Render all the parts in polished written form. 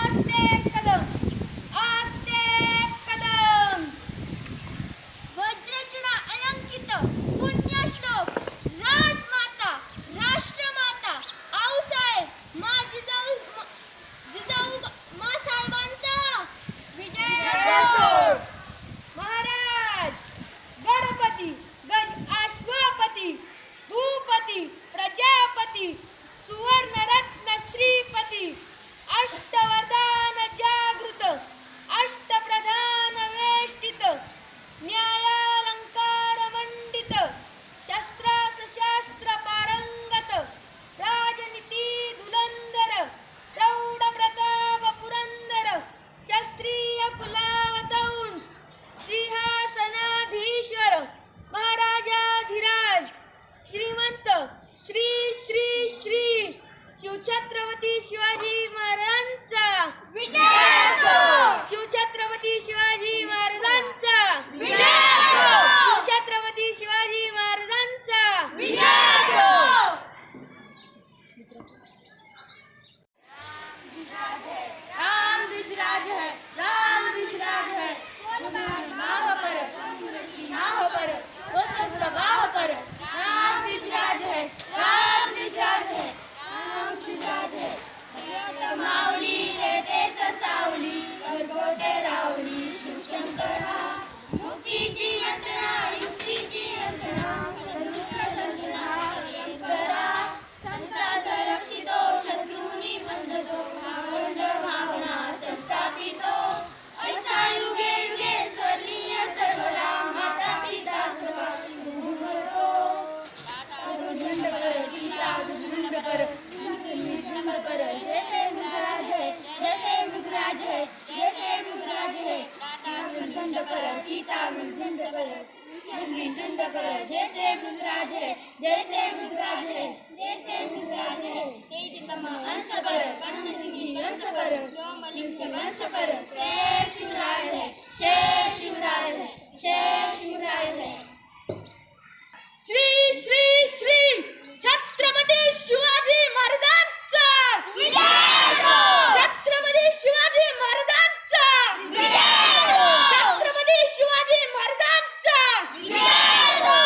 आस्ते कदम आस्ते कदम वज्रचूडा अलंकित पुण्यश्लोक राजमाता राष्ट्रमाता आऊसाहेब मा जिजाऊ मासाहेबांचा विजय असो. महाराज गणपती अश्वपती भूपती प्रजापती सुवर्णरत्न श्रीपती अष्टवरदान जागृत अष्टप्रधान वेष्टित न्यायालंकार मंडित शस्त्रास्त्र पारंगत राजनीती धुरंधर प्रौढ प्रताप पुरंदर क्षत्रिय कुलावतंस सिंहासनाधीश्वर महाराजाधिराज श्रीमंत श्री श्री श्री शिवछत्रपती शिवाजी महाराजांचा विजय असो. शिवछत्रपती शिवाजी महाराजांचा विजय असो. शिवछत्रपती शिवाजी महाराजांचा विजय असो. राम द्विजराज है राम द्विजराज है माह पर माह पर वो सस्त बाह पर राम द्विजराज है राम द्विजराज है राम द्विजराज है. माऊली रे सावली गरगोटे रावली शिवशंकरा मुक्तीची यंत्रणा युक्तीची यंत्रणा यंत्रणा संताचा रक्षितो शत्रूनी बंधतो भावंड भावना संस्थापितो ऐसा युगे युगे स्वर्णीय सर्वदा माता पिता सर्वांशी भूमतो. गुरुदंड कर चिता गुरुदंड कर पर जैसे मृगराज है जैसे मृगराज है जैसे मृगराज है मृगदंड पर चीता मृगदंड पर मृगदंड पर जैसे मृगराज है जैसे मृगराज है जैसे मृगराज है. तेजतम अंश पर कर्णचुकी अंश पर व्योमलिंग अंश पर शेष शिवराज है शेष शिवराज है शेष शिवराज है. श्री श्री श्री छत्रपती शिवाजी महाराजांचा विजय असो. छत्रपती शिवाजी महाराजांचा विजय असो. छत्रपती शिवाजी महाराजांचा विजय असो.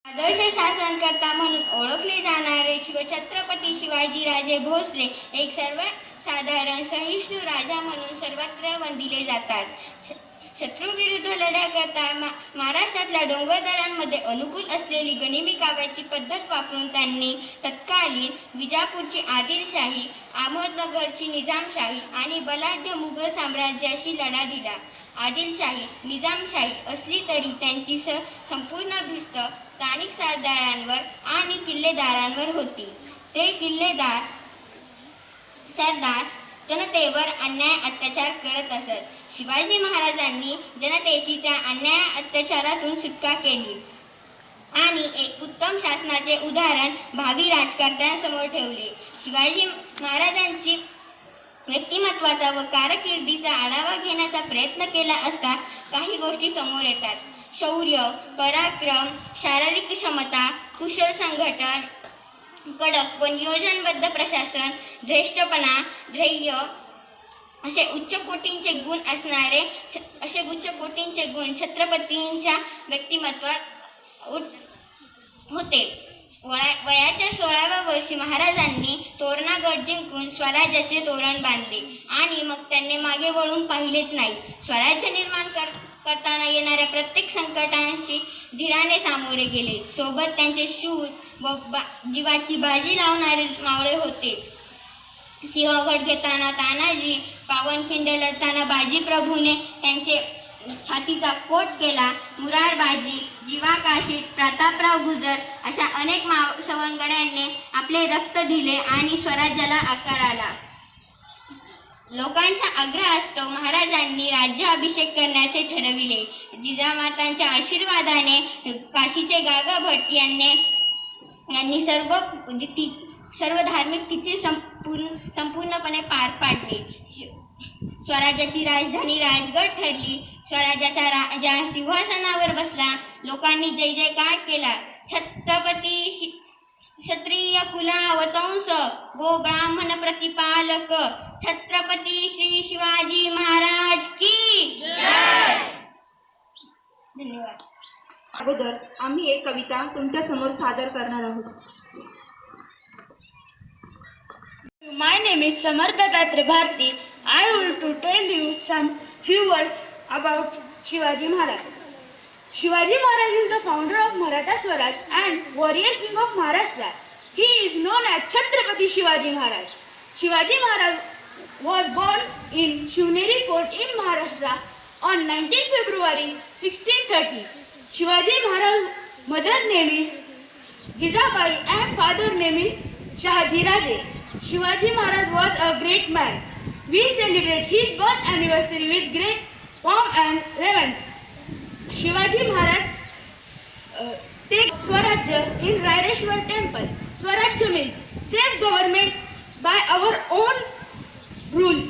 आदर्श शासनकर्ता म्हणून ओळखले जाणारे शिवछत्रपती शिवाजीराजे भोसले एक सर्वसाधारण सहिष्णू राजा म्हणून सर्वत्र वंदिले जातात. शत्रूविरुद्ध लढा करता महाराष्ट्रातल्या डोंगरदऱ्यांमध्ये अनुकूल असलेली गनिमी काव्याची पद्धत वापरून त्यांनी तत्कालीन विजापूरची आदिलशाही अहमदनगरची निजामशाही आणि बलाढ्य मुघल साम्राज्याशी लढा दिला. आदिलशाही निजामशाही असली तरी त्यांची संपूर्ण भिस्त स्थानिक सरदारांवर आणि किल्लेदारांवर होती. ते सरदार जनतेवर अन्याय अत्याचार करत असत. शिवाजी महाराजांनी जनतेची त्या अन्याय अत्याचारातून सुटका केली आणि एक उत्तम शासनाचे उदाहरण भावी राजकारण्यांसमोर ठेवले. शिवाजी महाराजांची व्यक्तिमत्वाचा व कारकिर्दीचा आढावा घेण्याचा प्रयत्न केला असता काही गोष्टी समोर येतात. शौर्य पराक्रम शारीरिक क्षमता कुशल संघटन कडक व नियोजनबद्ध प्रशासन धैर्यपणा ध्येय असे उच्च कोटींचे गुण छत्रपतींच्या व्यक्तिमत्वात होते. वयाच्या 16व्या वर्षी महाराजांनी तोरणागड जिंकून स्वराज्याचे तोरण बांधले आणि मग त्यांनी मागे वळून पाहिलेच नाही. स्वराज्य निर्माण करताना येणाऱ्या प्रत्येक संकटांशी धीराने सामोरे गेले. सोबत त्यांचे शूर व जीवाची बाजी लावणारे मावळे होते. सिंहगड घेताना तानाजी, पावनखिंड लढताना बाजी प्रभूने त्यांचे छातीचा कोट केला. मुरारबाजी, जीवा काशीद, प्रतापराव गुजर अशा अनेक सवंगड्यांनी आपले रक्त दिले आणि स्वराज्याला आकार आला. लोकांच्या आग्रहास्तव महाराजांनी राज्याभिषेक करण्याचे ठरविले. जिजामातांच्या आशीर्वादाने काशीचे गागा भट यांनी सर्व धार्मिक तिथी संपूर्णपणे पार पाडले. स्वराज्याची राजधानी राजगड ठरली. स्वराज्याचा राजा सिंहासनावर बसला. लोकांनी जय जयकार केला. छत्रपती क्षत्रिय कुलावतंस गो ब्राह्मण प्रतिपालक छत्रपती श्री शिवाजी महाराज की जय. धन्यवाद. अगोदर आम्ही एक कविता तुमच्या समोर सादर करणार आहोत. My name is Samartha Tatre Bharti. I want to tell you some few words about Shivaji Maharaj. Shivaji Maharaj is the founder of Maratha Swaraj and warrior king of Maharashtra. He is known as Chhatrapati Shivaji Maharaj. Shivaji Maharaj was born in Shivneri Fort in Maharashtra on 19 February 1630. Shivaji Maharaj's mother name is Jijabai and father name is Shahaji Raje. Shivaji Maharaj was a great man. We celebrate his birth anniversary with great pomp and reverence. Shivaji Maharaj takes Swarajya in Raireshwar temple. Swarajya means self-government by our own rules.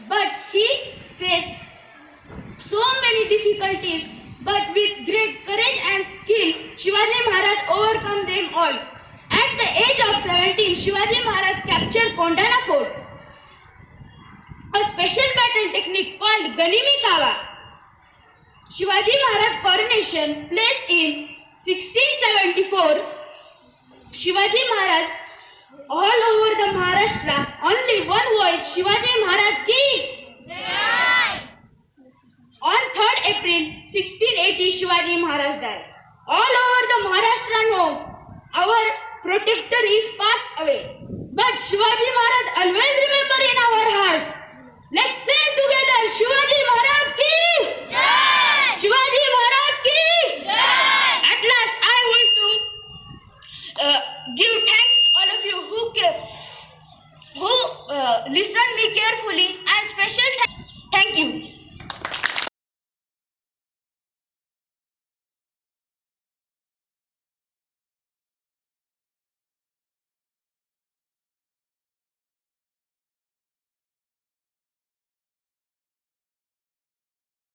But he faced so many difficulties, but with great courage and skill, Shivaji Maharaj overcome them all. At the age of 17, Shivaji Maharaj captured Kondana Fort, a special battle technique called Ganimi Kawa. Shivaji Maharaj coronation placed in 1674. Shivaji Maharaj all over the Maharashtra, only one voice, Shivaji Maharaj ki Jai. On 3rd April 1680, Shivaji Maharaj died. All over the Maharashtra know our protector is passed away, but Shivaji Maharaj always remember in our heart. Let's say together, Shivaji Maharaj ki Jai. Shivaji Maharaj ki Jai. At last, I want to give thanks all of you who listen me carefully, and special thanks